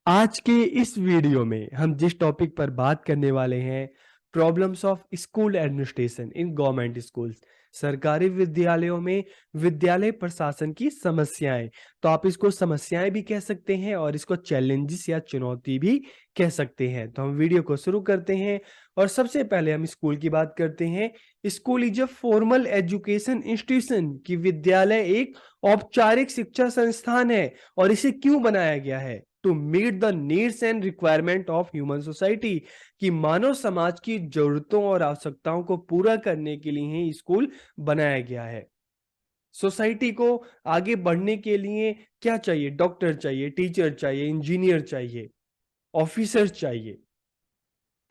आज के इस वीडियो में हम जिस टॉपिक पर बात करने वाले हैं, problems of school administration in government schools. सरकारी विद्यालयों में विद्यालय प्रशासन की समस्याएं। तो आप इसको समस्याएं भी कह सकते हैं और इसको चैलेंजेस या चुनौती भी कह सकते हैं। तो हम वीडियो को शुरू करते हैं और सबसे पहले हम स्कूल की बात करते हैं। School is a formal education institution कि विद्यालय एक औपचारिक शिक्षा संस्थान है। और इसे क्यों बनाया गया है? To meet the needs and requirement of human society कि मानव समाज की जरूरतों और आवश्यकताओं को पूरा करने के लिए ही स्कूल बनाया गया है। सोसाइटी को आगे बढ़ने के लिए क्या चाहिए? डॉक्टर चाहिए, टीचर चाहिए, इंजीनियर चाहिए, ऑफिसर चाहिए।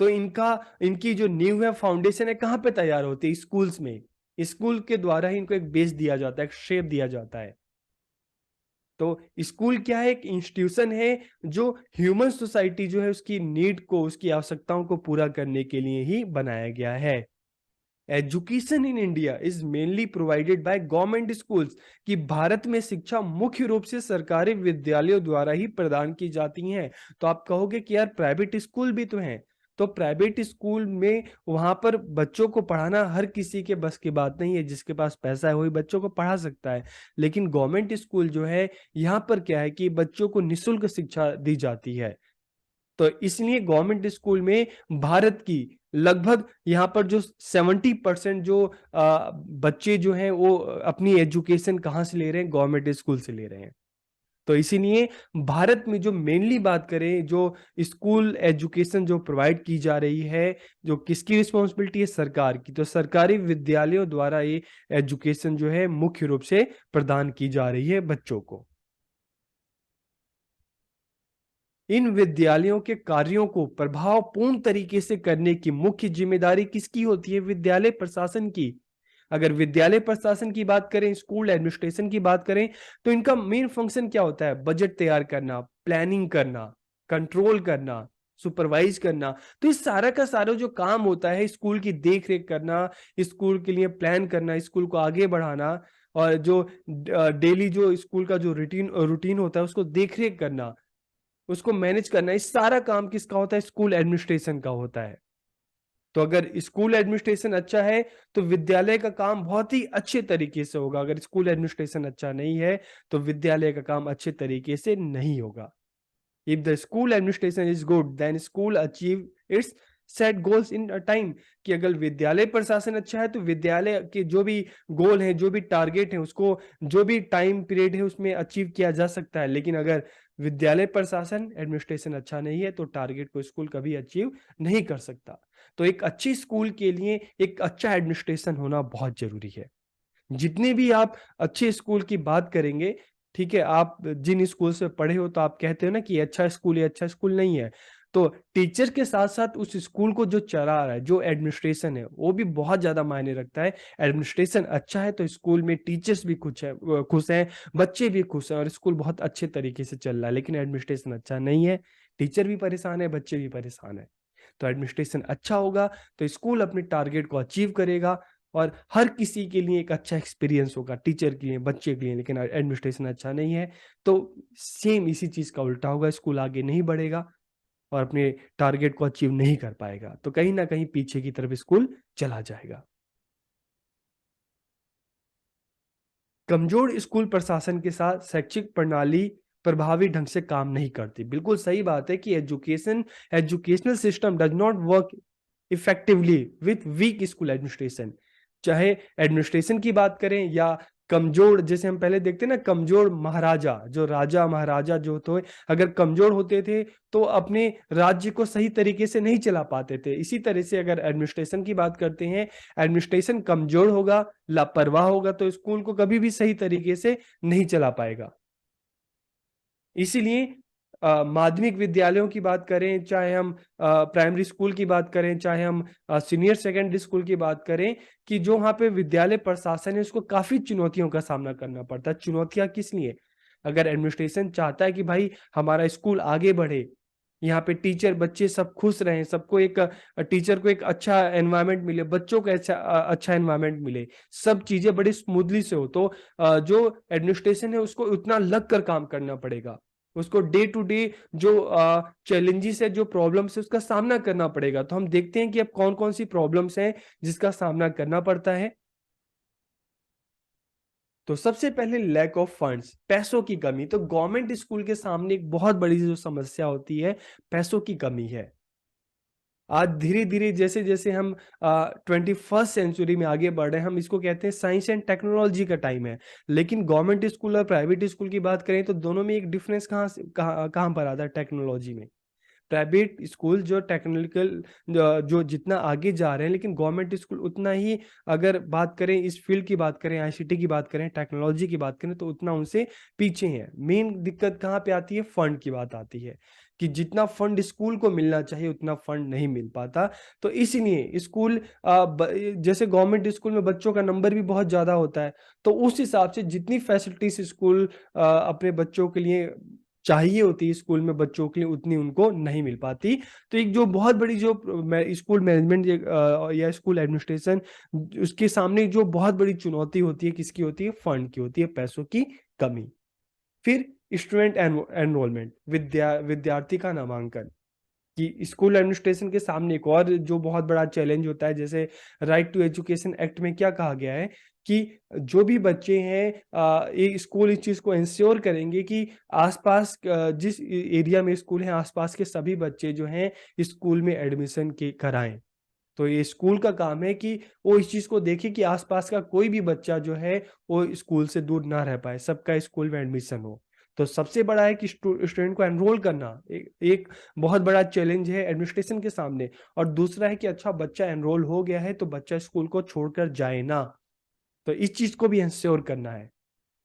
तो इनकी जो नींव है, फाउंडेशन है, कहाँ पे तैयार होती है? स्कूल्स में। स्कूल के द्वारा ही इनको एक बेस दिया जाता है, एक शेप दिया जाता है। तो स्कूल क्या है? एक इंस्टीट्यूशन है जो ह्यूमन सोसाइटी जो है उसकी नीड को, उसकी आवश्यकताओं को पूरा करने के लिए ही बनाया गया है। Education in India is mainly provided by government schools कि भारत में शिक्षा मुख्य रूप से सरकारी विद्यालयों द्वारा ही प्रदान की जाती हैं। तो आप कहोगे कि यार प्राइवेट स्कूल भी तो हैं। तो प्राइवेट स्कूल में वहां पर बच्चों को पढ़ाना हर किसी के बस की बात नहीं है। जिसके पास पैसा है वही बच्चों को पढ़ा सकता है। लेकिन गवर्नमेंट स्कूल जो है, यहाँ पर क्या है कि बच्चों को निःशुल्क शिक्षा दी जाती है। तो इसलिए गवर्नमेंट स्कूल में भारत की लगभग यहाँ पर जो 70% जो बच्चे जो हैं वो अपनी एजुकेशन कहाँ से ले रहे हैं? गवर्नमेंट स्कूल से ले रहे हैं। तो इसीलिए भारत में जो मेनली बात करें, जो स्कूल एजुकेशन जो प्रोवाइड की जा रही है, जो किसकी रिस्पॉन्सिबिलिटी है? सरकार की। तो सरकारी विद्यालयों द्वारा ये एजुकेशन जो है मुख्य रूप से प्रदान की जा रही है बच्चों को। इन विद्यालयों के कार्यों को प्रभावपूर्ण तरीके से करने की मुख्य जिम्मेदारी किसकी होती है? विद्यालय प्रशासन की। अगर विद्यालय प्रशासन की बात करें, स्कूल एडमिनिस्ट्रेशन की बात करें, तो इनका मेन फंक्शन क्या होता है? बजट तैयार करना, प्लानिंग करना, कंट्रोल करना, सुपरवाइज करना। तो इस सारा का सारा जो काम होता है, स्कूल की देख रेख करना, स्कूल के लिए प्लान करना, स्कूल को आगे बढ़ाना, और जो डेली जो स्कूल का जो रूटीन रूटीन होता है उसको देख रेख करना, उसको मैनेज करना, इस सारा काम किसका होता है? स्कूल एडमिनिस्ट्रेशन का होता है। तो अगर स्कूल एडमिनिस्ट्रेशन अच्छा है तो विद्यालय का काम बहुत ही अच्छे तरीके से होगा। अगर स्कूल एडमिनिस्ट्रेशन अच्छा नहीं है तो विद्यालय का काम अच्छे तरीके से नहीं होगा। If the school administration is good, then school achieve its set goals in a time। कि अगर विद्यालय प्रशासन अच्छा है तो विद्यालय के जो भी गोल है, जो भी टारगेट है, उसको जो भी टाइम पीरियड है उसमें अचीव किया जा सकता है। लेकिन अगर विद्यालय प्रशासन एडमिनिस्ट्रेशन अच्छा नहीं है तो टारगेट को स्कूल कभी अचीव नहीं कर सकता। तो एक अच्छी स्कूल के लिए एक अच्छा एडमिनिस्ट्रेशन होना बहुत जरूरी है। जितने भी आप अच्छे स्कूल की बात करेंगे, ठीक है, आप जिन स्कूल से पढ़े हो तो आप कहते हो ना कि ये अच्छा स्कूल है, अच्छा स्कूल नहीं है। तो टीचर के साथ साथ उस स्कूल को जो चला रहा है, जो एडमिनिस्ट्रेशन है, वो भी बहुत ज्यादा मायने रखता है। एडमिनिस्ट्रेशन अच्छा है तो स्कूल में टीचर्स भी खुश हैं, बच्चे भी खुश हैं और स्कूल बहुत अच्छे तरीके से चल रहा है। लेकिन एडमिनिस्ट्रेशन अच्छा नहीं है, टीचर भी परेशान है, बच्चे भी परेशान है। तो एडमिनिस्ट्रेशन अच्छा होगा तो स्कूल अपने टारगेट को अचीव करेगा और हर किसी के लिए एक अच्छा एक्सपीरियंस होगा, टीचर के लिए, बच्चे के लिए। लेकिन एडमिनिस्ट्रेशन अच्छा नहीं है तो सेम इसी चीज का उल्टा होगा, स्कूल आगे नहीं बढ़ेगा और अपने टारगेट को अचीव नहीं कर पाएगा। तो कहीं ना कहीं पीछे की तरफ स्कूल चला जाएगा। कमजोर स्कूल प्रशासन के साथ शैक्षिक प्रणाली प्रभावी ढंग से काम नहीं करती। बिल्कुल सही बात है कि educational system does not work effectively with week school administration. चाहे एडमिनिस्ट्रेशन की बात करें या कमजोर, जैसे हम पहले देखते ना, कमजोर महाराजा, जो राजा महाराजा जो थे, अगर कमजोर होते थे तो अपने राज्य को सही तरीके से नहीं चला पाते थे। इसी तरह से अगर एडमिनिस्ट्रेशन की बात करते हैं, एडमिनिस्ट्रेशन कमजोर होगा, लापरवाह होगा तो स्कूल को कभी भी सही तरीके से नहीं चला पाएगा। इसीलिए माध्यमिक विद्यालयों की बात करें, चाहे हम प्राइमरी स्कूल की बात करें, चाहे हम सीनियर सेकेंडरी स्कूल की बात करें, कि जो वहाँ पे विद्यालय प्रशासन है उसको काफी चुनौतियों का सामना करना पड़ता है। चुनौतियां किस लिए? अगर एडमिनिस्ट्रेशन चाहता है कि भाई हमारा स्कूल आगे बढ़े, यहाँ पे टीचर बच्चे सब खुश रहें, सबको एक टीचर को एक अच्छा एनवायरनमेंट मिले, बच्चों को अच्छा एनवायरनमेंट मिले, सब चीजें बड़ी स्मूथली से हो, तो जो एडमिनिस्ट्रेशन है उसको उतना लग कर काम करना पड़ेगा। उसको डे टू डे जो चैलेंजेस है, जो प्रॉब्लम्स है, उसका सामना करना पड़ेगा। तो हम देखते हैं कि अब कौन-कौन सी प्रॉब्लम्स हैं जिसका सामना करना पड़ता है। तो सबसे पहले लैक ऑफ फंड्स, पैसों की कमी। तो गवर्नमेंट स्कूल के सामने एक बहुत बड़ी जो समस्या होती है, पैसों की कमी है। आज धीरे-धीरे जैसे-जैसे हम 21st सेंचुरी में आगे बढ़ रहे हैं, हम इसको कहते हैं साइंस एंड टेक्नोलॉजी का टाइम है। लेकिन गवर्नमेंट स्कूल और प्राइवेट स्कूल की बात करें तो दोनों में एक डिफरेंस कहाँ पर आता है टेक्नोलॉजी में। प्राइवेट स्कूल जो टेक्निकल जो जितना आगे जा रहे हैं, लेकिन गवर्नमेंट स्कूल उतना ही, अगर बात करें इस फील्ड की बात करें, आईसीटी की बात करें, टेक्नोलॉजी की बात करें, तो उतना उनसे पीछे हैं। मेन दिक्कत कहाँ पे आती है? फंड की बात आती है कि जितना फंड स्कूल को मिलना चाहिए उतना फंड नहीं मिल पाता। तो इसीलिए स्कूल जैसे गवर्नमेंट स्कूल में बच्चों का नंबर भी बहुत ज़्यादा होता है, तो उस हिसाब से जितनी फैसिलिटीज स्कूल अपने बच्चों के लिए चाहिए होती है स्कूल में बच्चों के लिए, उतनी उनको नहीं मिल पाती। तो एक जो बहुत बड़ी जो स्कूल मैनेजमेंट या स्कूल एडमिनिस्ट्रेशन, उसके सामने जो बहुत बड़ी चुनौती होती है, किसकी होती है? फंड की होती है, पैसों की कमी। फिर स्टूडेंट एनरोलमेंट, विद्यार्थी का नामांकन, कि स्कूल एडमिनिस्ट्रेशन के सामने एक और जो बहुत बड़ा चैलेंज होता है, जैसे राइट टू एजुकेशन एक्ट में क्या कहा गया है कि जो भी बच्चे हैं, ये स्कूल इस चीज़ को इंश्योर करेंगे कि आसपास जिस एरिया में स्कूल है, आसपास के सभी बच्चे जो हैं स्कूल में एडमिशन के कराएं। तो ये स्कूल का काम है कि वो इस चीज़ को देखे कि आसपास का कोई भी बच्चा जो है वो स्कूल से दूर ना रह पाए, सबका स्कूल में एडमिशन हो। तो सबसे बड़ा है कि स्टूडेंट को एनरोल करना एक बहुत बड़ा चैलेंज है एडमिनिस्ट्रेशन के सामने। और दूसरा है कि अच्छा, बच्चा एनरोल हो गया है तो बच्चा स्कूल को छोड़कर जाए ना। तो इस चीज़ को भी इंश्योर करना है।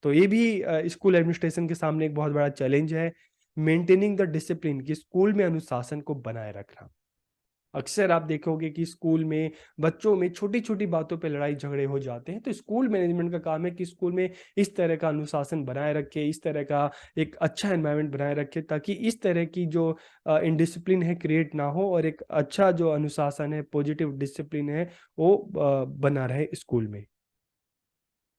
तो ये भी स्कूल एडमिनिस्ट्रेशन के सामने एक बहुत बड़ा चैलेंज है। मेंटेनिंग द डिसिप्लिन, कि स्कूल में अनुशासन को बनाए रखना। अक्सर आप देखोगे कि स्कूल में बच्चों में छोटी-छोटी बातों पे लड़ाई झगड़े हो जाते हैं, तो स्कूल मैनेजमेंट का काम है कि स्कूल में इस तरह का अनुशासन बनाए रखे, इस तरह का एक अच्छा एनवायरनमेंट बनाए रखे, ताकि इस तरह की जो इनडिसिप्लिन है क्रिएट ना हो, और एक अच्छा जो अनुशासन है, पॉजिटिव डिसिप्लिन है, वो बना रहे स्कूल में।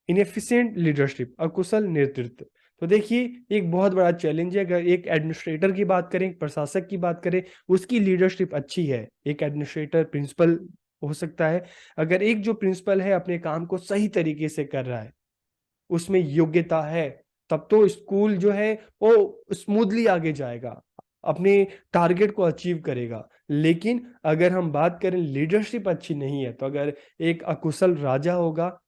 इनएफिशिएंट लीडरशिप, अकुशल नेतृत्व। तो देखिए, एक बहुत बड़ा चैलेंज है। अगर एक एडमिनिस्ट्रेटर की बात करें, एक प्रशासक की बात करें, उसकी लीडरशिप अच्छी है, एक एडमिनिस्ट्रेटर प्रिंसिपल हो सकता है। अगर एक जो प्रिंसिपल है अपने काम को सही तरीके से कर रहा है, उसमें योग्यता है, तब तो स्कूल जो है वो स्मूथली आगे जाएगा, अपने टारगेट को अचीव करेगा। लेकिन अगर हम बात करें लीडरशिप अच्छी नहीं है, तो अगर एक अकुशल राजा होगा,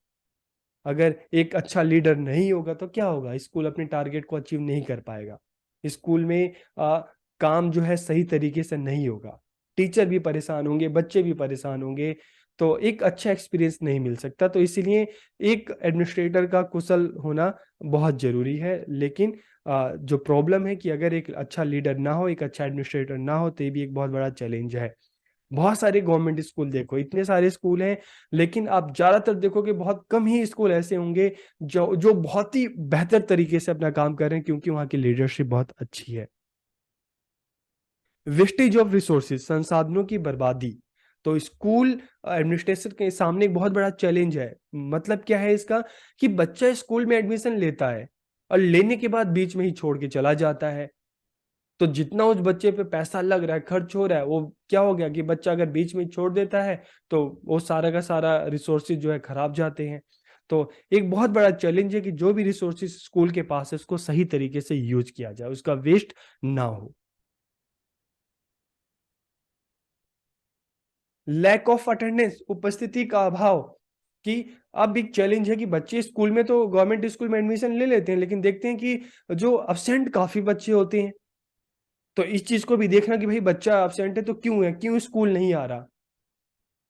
अगर एक अच्छा लीडर नहीं होगा, तो क्या होगा? स्कूल अपने टारगेट को अचीव नहीं कर पाएगा। स्कूल में काम जो है सही तरीके से नहीं होगा। टीचर भी परेशान होंगे, बच्चे भी परेशान होंगे, तो एक अच्छा एक्सपीरियंस नहीं मिल सकता। तो इसीलिए एक एडमिनिस्ट्रेटर का कुशल होना बहुत ज़रूरी है। लेकिन जो प्रॉब्लम है कि अगर एक अच्छा लीडर ना हो, एक अच्छा एडमिनिस्ट्रेटर ना हो, तो ये भी एक बहुत बड़ा चैलेंज है। बहुत सारे गवर्नमेंट स्कूल देखो, इतने सारे स्कूल हैं, लेकिन आप ज़्यादातर देखोगे बहुत कम ही स्कूल ऐसे होंगे जो बहुत ही बेहतर तरीके से अपना काम कर रहे हैं, क्योंकि वहाँ की लीडरशिप बहुत अच्छी है। वेस्टेज ऑफ रिसोर्सेज, संसाधनों की बर्बादी। तो स्कूल एडमिनिस्ट्रेशन के सामने एक बहुत बड़ा चैलेंज है। मतलब क्या है इसका? कि बच्चा स्कूल में एडमिशन लेता है और लेने के बाद बीच में ही छोड़ के चला जाता है। तो जितना उस बच्चे पे पैसा लग रहा है, खर्च हो रहा है, वो क्या हो गया कि बच्चा अगर बीच में छोड़ देता है, तो वो सारा का सारा रिसोर्सेज जो है खराब जाते हैं। तो एक बहुत बड़ा चैलेंज है कि जो भी रिसोर्सेज स्कूल के पास है, उसको सही तरीके से यूज़ किया जाए, उसका वेस्ट ना हो। लैक ऑफ अटेंडेंस, उपस्थिति का अभाव, कि अब एक चैलेंज है कि बच्चे स्कूल में तो गवर्नमेंट स्कूल में एडमिशन ले लेते हैं, लेकिन देखते हैं कि जो अब्सेंट काफ़ी बच्चे होते हैं। तो इस चीज़ को भी देखना कि भाई बच्चा अब्सेंट है तो क्यों है? क्यों स्कूल नहीं आ रहा?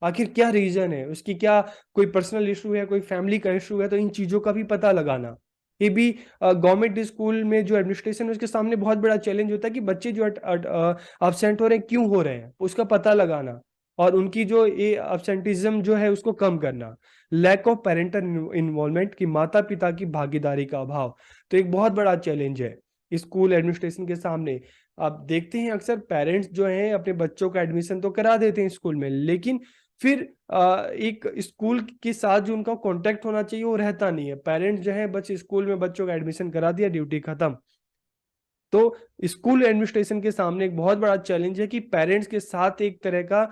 आखिर क्या रीज़न है? उसकी क्या कोई पर्सनल इश्यू है, कोई फैमिली का इश्यू है? तो इन चीज़ों का भी पता लगाना। ये भी गवर्नमेंट स्कूल में जो एडमिनिस्ट्रेशन है उसके सामने बहुत बड़ा चैलेंज होता है कि बच्चे जो अब्सेंट हो रहे हैं, क्यों हो रहे हैं? उसका पता लगाना और उनकी जो ये अब्सेंटिज़्म जो है उसको कम करना। लैक ऑफ पैरेंटल इन्वॉल्वमेंट, कि माता-पिता की भागीदारी का अभाव, तो एक बहुत बड़ा चैलेंज है स्कूल एडमिनिस्ट्रेशन के सामने। आप देखते हैं अक्सर पेरेंट्स जो हैं अपने बच्चों का एडमिशन तो करा देते हैं स्कूल में, लेकिन फिर एक स्कूल के साथ जो उनका कॉन्टैक्ट होना चाहिए वो रहता नहीं है। पेरेंट्स जो हैं बस स्कूल में बच्चों का एडमिशन करा दिया, ड्यूटी खत्म। तो स्कूल एडमिनिस्ट्रेशन के सामने एक बहुत बड़ा चैलेंज है कि पेरेंट्स के साथ एक तरह का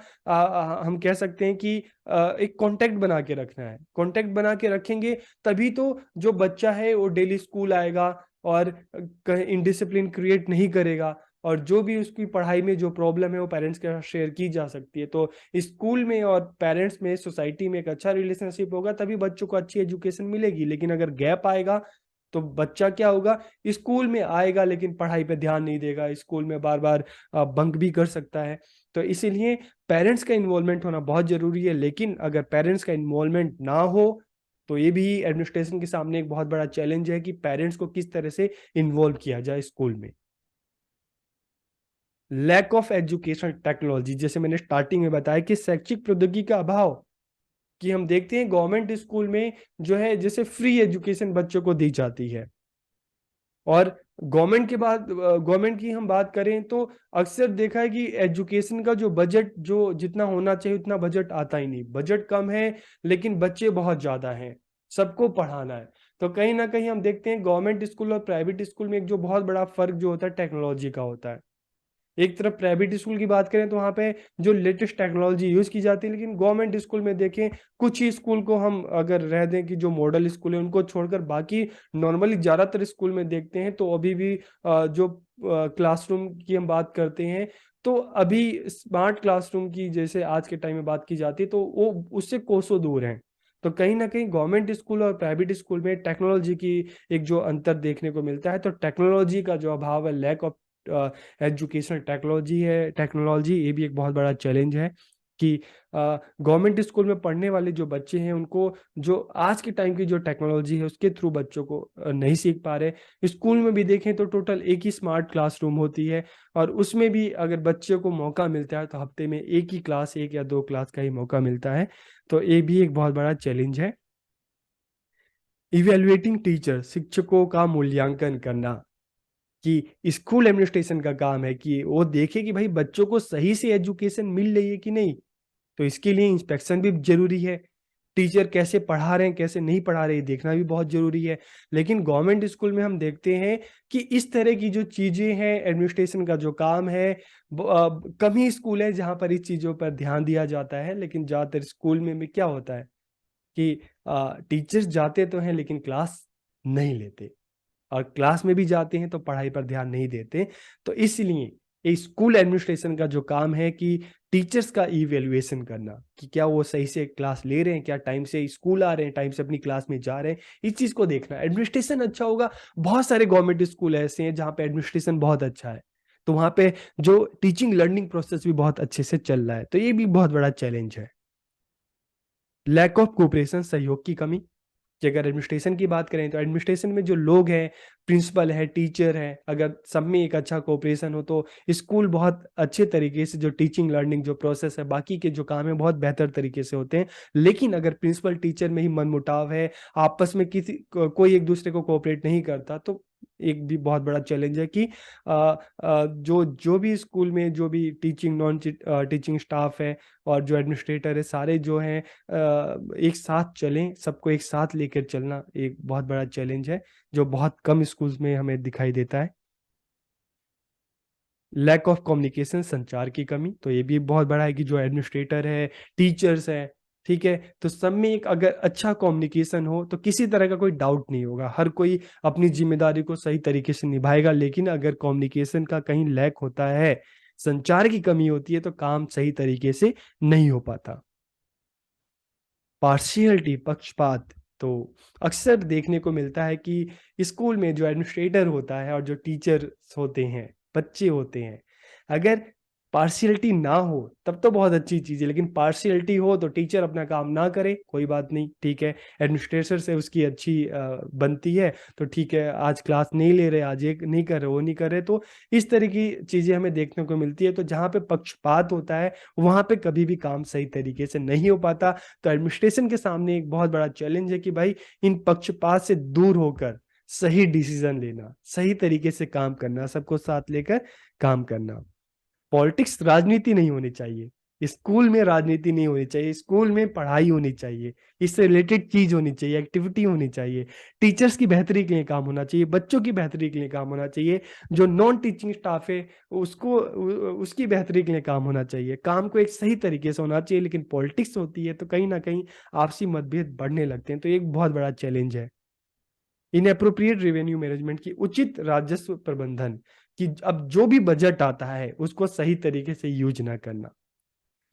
हम कह सकते हैं कि एक कांटेक्ट बना के रखना है। कांटेक्ट बना के रखेंगे तभी तो जो बच्चा है वो डेली स्कूल आएगा और कहीं इनडिसिप्लिन क्रिएट नहीं करेगा, और जो भी उसकी पढ़ाई में जो प्रॉब्लम है वो पेरेंट्स के साथ शेयर की जा सकती है। तो स्कूल में और पेरेंट्स में, सोसाइटी में एक अच्छा रिलेशनशिप होगा तभी बच्चों को अच्छी एजुकेशन मिलेगी। लेकिन अगर गैप आएगा तो बच्चा क्या होगा, स्कूल में आएगा लेकिन पढ़ाई पे ध्यान नहीं देगा, स्कूल में बार बार बंक भी कर सकता है। तो इसीलिए पेरेंट्स का इन्वॉल्वमेंट होना बहुत जरूरी है। लेकिन अगर पेरेंट्स का इन्वॉल्वमेंट ना हो तो ये भी एडमिनिस्ट्रेशन के सामने एक बहुत बड़ा चैलेंज है कि पेरेंट्स को किस तरह से इन्वॉल्व किया जाए स्कूल में। लैक ऑफ एजुकेशन टेक्नोलॉजी, जैसे मैंने स्टार्टिंग में बताया कि शैक्षिक प्रौद्योगिकी का अभाव, कि हम देखते हैं गवर्नमेंट स्कूल में जो है जैसे फ्री एजुकेशन बच्चों को दी जाती है, और गवर्नमेंट की हम बात करें तो अक्सर देखा है कि एजुकेशन का जो बजट जो जितना होना चाहिए उतना बजट आता ही नहीं, बजट कम है लेकिन बच्चे बहुत ज्यादा हैं, सबको पढ़ाना है। तो कहीं ना कहीं हम देखते हैं गवर्नमेंट स्कूल और प्राइवेट स्कूल में एक जो बहुत बड़ा फर्क जो होता है टेक्नोलॉजी का होता है। एक तरफ प्राइवेट स्कूल की बात करें तो वहाँ पे जो लेटेस्ट टेक्नोलॉजी यूज की जाती है, लेकिन गवर्नमेंट स्कूल में देखें कुछ ही स्कूल को हम अगर रह दें कि जो मॉडल स्कूल है उनको छोड़कर बाकी नॉर्मली ज्यादातर स्कूल में देखते हैं तो अभी भी जो क्लासरूम की हम बात करते हैं तो अभी स्मार्ट क्लासरूम की जैसे आज के टाइम में बात की जाती है तो वो उससे कोसों दूर हैं। तो कहीं ना कहीं गवर्नमेंट स्कूल और प्राइवेट स्कूल में टेक्नोलॉजी की एक जो अंतर देखने को मिलता है, तो टेक्नोलॉजी का जो अभाव है, लैक ऑफ एजुकेशनल टेक्नोलॉजी है, टेक्नोलॉजी, ये भी एक बहुत बड़ा चैलेंज है कि गवर्नमेंट स्कूल में पढ़ने वाले जो बच्चे हैं उनको जो आज के टाइम की जो टेक्नोलॉजी है उसके थ्रू बच्चों को नहीं सीख पा रहे। स्कूल में भी देखें तो टोटल एक ही स्मार्ट क्लासरूम होती है, और उसमें भी अगर बच्चे को मौका मिलता है तो हफ्ते में एक ही क्लास, एक या दो क्लास का ही मौका मिलता है। तो ये भी एक बहुत बड़ा चैलेंज है। इवेल्युएटिंग टीचर, शिक्षकों का मूल्यांकन करना, कि स्कूल एडमिनिस्ट्रेशन का काम है कि वो देखे कि भाई बच्चों को सही से एजुकेशन मिल रही है कि नहीं। तो इसके लिए इंस्पेक्शन भी जरूरी है, टीचर कैसे पढ़ा रहे हैं कैसे नहीं पढ़ा रहे हैं देखना भी बहुत जरूरी है। लेकिन गवर्नमेंट स्कूल में हम देखते हैं कि इस तरह की जो चीजें हैं, एडमिनिस्ट्रेशन का जो काम है, कम ही स्कूल है जहां पर इस चीजों पर ध्यान दिया जाता है। लेकिन ज्यादातर स्कूल में क्या होता है कि टीचर्स जाते तो हैं लेकिन क्लास नहीं लेते, और क्लास में भी जाते हैं तो पढ़ाई पर ध्यान नहीं देते। तो इसलिए ये स्कूल एडमिनिस्ट्रेशन का जो काम है कि टीचर्स का इवेल्युएशन करना, कि क्या वो सही से क्लास ले रहे हैं, क्या टाइम से स्कूल आ रहे हैं, टाइम से अपनी क्लास में जा रहे हैं, इस चीज को देखना। एडमिनिस्ट्रेशन अच्छा होगा, बहुत सारे गवर्नमेंट स्कूल ऐसे हैं जहाँ पे एडमिनिस्ट्रेशन बहुत अच्छा है, तो वहाँ पे जो टीचिंग लर्निंग प्रोसेस भी बहुत अच्छे से चल रहा है। तो ये भी बहुत बड़ा चैलेंज है। लैक ऑफ कोऑपरेशन, सहयोग की कमी, कि अगर एडमिनिस्ट्रेशन की बात करें तो एडमिनिस्ट्रेशन में जो लोग हैं, प्रिंसिपल है, टीचर है, अगर सब में एक अच्छा कोऑपरेशन हो तो स्कूल बहुत अच्छे तरीके से जो टीचिंग लर्निंग जो प्रोसेस है, बाकी के जो काम है बहुत बेहतर तरीके से होते हैं। लेकिन अगर प्रिंसिपल टीचर में ही मनमुटाव है, आपस में कोई एक दूसरे को कोऑपरेट नहीं करता, तो एक भी बहुत बड़ा चैलेंज है कि जो जो भी स्कूल में जो भी टीचिंग नॉन टीचिंग स्टाफ है और जो एडमिनिस्ट्रेटर है, सारे जो हैं एक साथ चलें, सबको एक साथ लेकर चलना एक बहुत बड़ा चैलेंज है जो बहुत कम स्कूल्स में हमें दिखाई देता है। लैक ऑफ कम्युनिकेशन, संचार की कमी, तो ये भी बहुत बड़ा है कि जो एडमिनिस्ट्रेटर है, टीचर्स है, ठीक है, तो सब में एक अगर अच्छा कम्युनिकेशन हो तो किसी तरह का कोई डाउट नहीं होगा, हर कोई अपनी जिम्मेदारी को सही तरीके से निभाएगा। लेकिन अगर कम्युनिकेशन का कहीं लैक होता है, संचार की कमी होती है, तो काम सही तरीके से नहीं हो पाता। पार्शियलिटी, पक्षपात, तो अक्सर देखने को मिलता है कि स्कूल में जो एडमिनिस्ट्रेटर होता है और जो टीचर्स होते हैं, बच्चे होते हैं, अगर पार्शियलिटी ना हो तब तो बहुत अच्छी चीज़ है, लेकिन पार्शियलिटी हो तो टीचर अपना काम ना करे, कोई बात नहीं, ठीक है, एडमिनिस्ट्रेटर से उसकी अच्छी बनती है, तो ठीक है, आज क्लास नहीं ले रहे, आज एक नहीं कर रहे, वो नहीं कर रहे, तो इस तरह की चीज़ें हमें देखने को मिलती है। तो जहाँ पे पक्षपात होता है वहाँ पे कभी भी काम सही तरीके से नहीं हो पाता। तो एडमिनिस्ट्रेशन के सामने एक बहुत बड़ा चैलेंज है कि भाई इन पक्षपात से दूर होकर सही डिसीजन लेना, सही तरीके से काम करना, सबको साथ लेकर काम करना। पॉलिटिक्स, राजनीति नहीं होनी चाहिए स्कूल में राजनीति नहीं होनी चाहिए, स्कूल में पढ़ाई होनी चाहिए, इससे रिलेटेड चीज होनी चाहिए, एक्टिविटी होनी चाहिए, टीचर्स की बेहतरी के लिए काम होना चाहिए, बच्चों की बेहतरी के लिए काम होना चाहिए, जो नॉन टीचिंग स्टाफ है उसको उसकी बेहतरी के लिए काम होना चाहिए, काम को एक सही तरीके से होना चाहिए। लेकिन पॉलिटिक्स होती है तो कहीं ना कहीं आपसी मतभेद बढ़ने लगते हैं, तो एक बहुत बड़ा चैलेंज है। इनएप्रोप्रिएट रेवेन्यू मैनेजमेंट की उचित राजस्व प्रबंधन, कि अब जो भी बजट आता है उसको सही तरीके से यूज ना करना,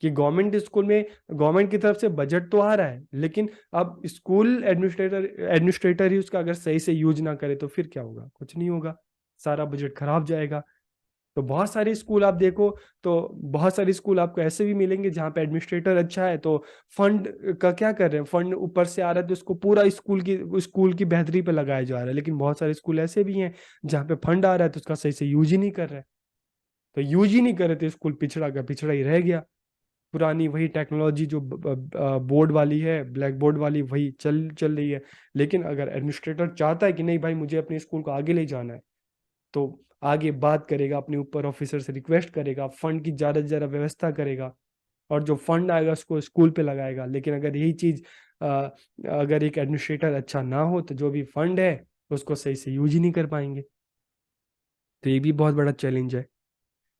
कि गवर्नमेंट स्कूल में गवर्नमेंट की तरफ से बजट तो आ रहा है, लेकिन अब स्कूल एडमिनिस्ट्रेटर ही उसका अगर सही से यूज ना करे तो फिर क्या होगा? कुछ नहीं होगा, सारा बजट खराब जाएगा। तो बहुत सारे स्कूल आप देखो, तो बहुत सारे स्कूल आपको ऐसे भी मिलेंगे जहाँ पे एडमिनिस्ट्रेटर अच्छा है, तो फंड का क्या कर रहे हैं, फंड ऊपर से आ रहा है तो उसको पूरा स्कूल की बेहतरी पे लगाया जा रहा है। लेकिन बहुत सारे स्कूल ऐसे भी हैं जहाँ पे फंड आ रहा है तो उसका सही से यूज ही नहीं कर रहा है। तो यूज ही नहीं कर रहे तो स्कूल पिछड़ा का पिछड़ा ही रह गया। पुरानी वही टेक्नोलॉजी जो बोर्ड वाली है, ब्लैक बोर्ड वाली, वही चल चल रही है। लेकिन अगर एडमिनिस्ट्रेटर चाहता है कि नहीं भाई मुझे अपने स्कूल को आगे ले जाना है, तो आगे बात करेगा, अपने ऊपर ऑफिसर से रिक्वेस्ट करेगा, फंड की ज़्यादा से ज़्यादा व्यवस्था करेगा, और जो फंड आएगा उसको स्कूल पे लगाएगा। लेकिन अगर यही चीज़ अगर एक एडमिनिस्ट्रेटर अच्छा ना हो तो जो भी फंड है उसको सही से यूज ही नहीं कर पाएंगे। तो ये भी बहुत बड़ा चैलेंज है।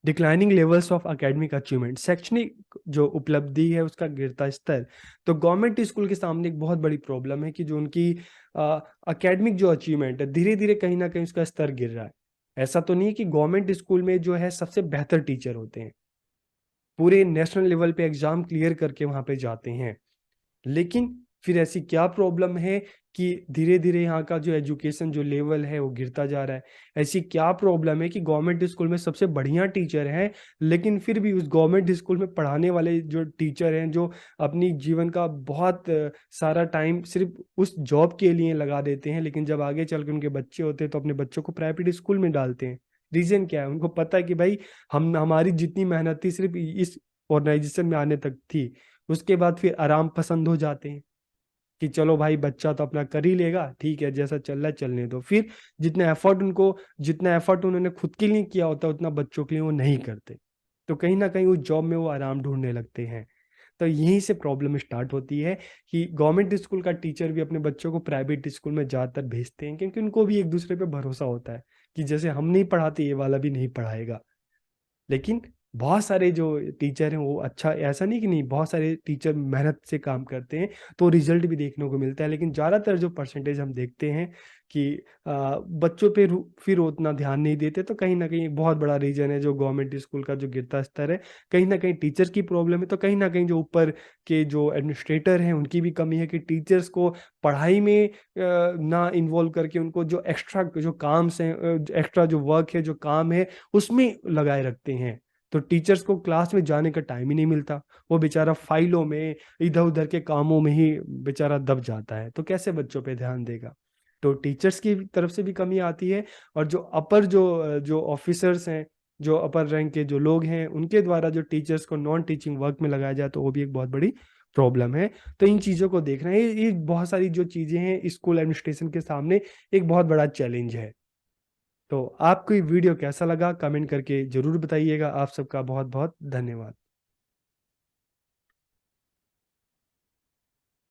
Declining levels of academic achievement, शैक्षणिक जो उपलब्धि है उसका गिरता स्तर। तो गवर्नमेंट स्कूल के सामने एक बहुत बड़ी प्रॉब्लम है कि जो उनकी एकेडमिक जो अचीवमेंट है धीरे धीरे कहीं ना कहीं उसका स्तर गिर रहा है। ऐसा तो नहीं है कि गवर्नमेंट स्कूल में जो है सबसे बेहतर टीचर होते हैं, पूरे नेशनल लेवल पे एग्जाम क्लियर करके वहां पे जाते हैं, लेकिन फिर ऐसी क्या प्रॉब्लम है कि धीरे धीरे यहाँ का जो एजुकेशन जो लेवल है वो गिरता जा रहा है? ऐसी क्या प्रॉब्लम है कि गवर्नमेंट स्कूल में सबसे बढ़िया टीचर हैं, लेकिन फिर भी उस गवर्नमेंट स्कूल में पढ़ाने वाले जो टीचर हैं, जो अपनी जीवन का बहुत सारा टाइम सिर्फ उस जॉब के लिए लगा देते हैं, लेकिन जब आगे चल के उनके बच्चे होते हैं तो अपने बच्चों को प्राइवेट स्कूल में डालते हैं। रीजन क्या है? उनको पता है कि भाई हम हमारी जितनी मेहनत थी सिर्फ इस ऑर्गेनाइजेशन में आने तक थी, उसके बाद फिर आराम पसंद हो जाते हैं कि चलो भाई बच्चा तो अपना कर ही लेगा, ठीक है जैसा चल रहा है चलने दो। फिर जितना एफर्ट उन्होंने खुद के लिए किया होता है उतना बच्चों के लिए वो नहीं करते, तो कहीं ना कहीं उस जॉब में वो आराम ढूंढने लगते हैं। तो यहीं से प्रॉब्लम स्टार्ट होती है कि गवर्नमेंट स्कूल का टीचर भी अपने बच्चों को प्राइवेट स्कूल में ज़्यादातर भेजते हैं, क्योंकि उनको भी एक दूसरे पे भरोसा होता है कि जैसे हम नहीं पढ़ाते ये वाला भी नहीं पढ़ाएगा। लेकिन बहुत सारे जो टीचर हैं वो अच्छा, ऐसा नहीं कि नहीं, बहुत सारे टीचर मेहनत से काम करते हैं तो रिजल्ट भी देखने को मिलता है। लेकिन ज़्यादातर जो परसेंटेज हम देखते हैं कि बच्चों पे फिर उतना ध्यान नहीं देते, तो कहीं ना कहीं बहुत बड़ा रीजन है जो गवर्नमेंट स्कूल का जो गिरता स्तर है। कहीं ना कहीं टीचर्स की प्रॉब्लम है, तो कहीं ना कहीं जो ऊपर के जो एडमिनिस्ट्रेटर हैं उनकी भी कमी है कि टीचर्स को पढ़ाई में ना इन्वॉल्व करके उनको जो एक्स्ट्रा जो काम्स हैं, एक्स्ट्रा जो वर्क है, जो काम है, उसमें लगाए रखते हैं। तो टीचर्स को क्लास में जाने का टाइम ही नहीं मिलता, वो बेचारा फाइलों में, इधर उधर के कामों में ही बेचारा दब जाता है, तो कैसे बच्चों पे ध्यान देगा? तो टीचर्स की तरफ से भी कमी आती है, और जो अपर जो जो ऑफिसर्स हैं, जो अपर रैंक के जो लोग हैं, उनके द्वारा जो टीचर्स को नॉन टीचिंग वर्क में लगाया जाए तो वो भी एक बहुत बड़ी प्रॉब्लम है। तो इन चीज़ों को देखना है, ये बहुत सारी जो चीज़ें हैं स्कूल एडमिनिस्ट्रेशन के सामने एक बहुत बड़ा चैलेंज है। तो आपको ये वीडियो कैसा लगा कमेंट करके ज़रूर बताइएगा। आप सबका बहुत बहुत धन्यवाद।